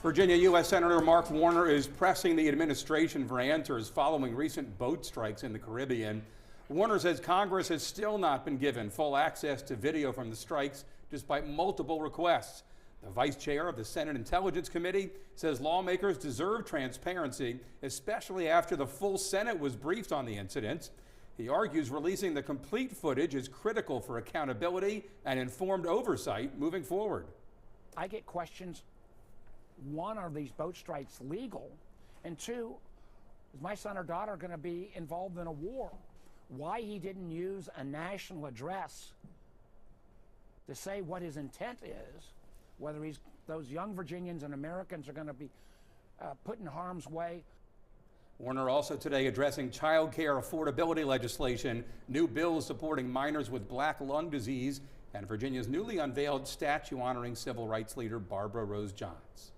Virginia U.S. Senator Mark Warner is pressing the administration for answers following recent boat strikes in the Caribbean. Warner says Congress has still not been given full access to video from the strikes despite multiple requests. The vice chair of the Senate Intelligence Committee says lawmakers deserve transparency, especially after the full Senate was briefed on the incident. He argues releasing the complete footage is critical for accountability and informed oversight moving forward. I get questions. One, are these boat strikes legal? And two, is my son or daughter going to be involved in a war? Why he didn't use a national address to say what his intent is, whether those young Virginians and Americans are going to be put in harm's way. Warner also today addressing child care affordability legislation, new bills supporting minors with black lung disease, and Virginia's newly unveiled statue honoring civil rights leader Barbara Rose Johns.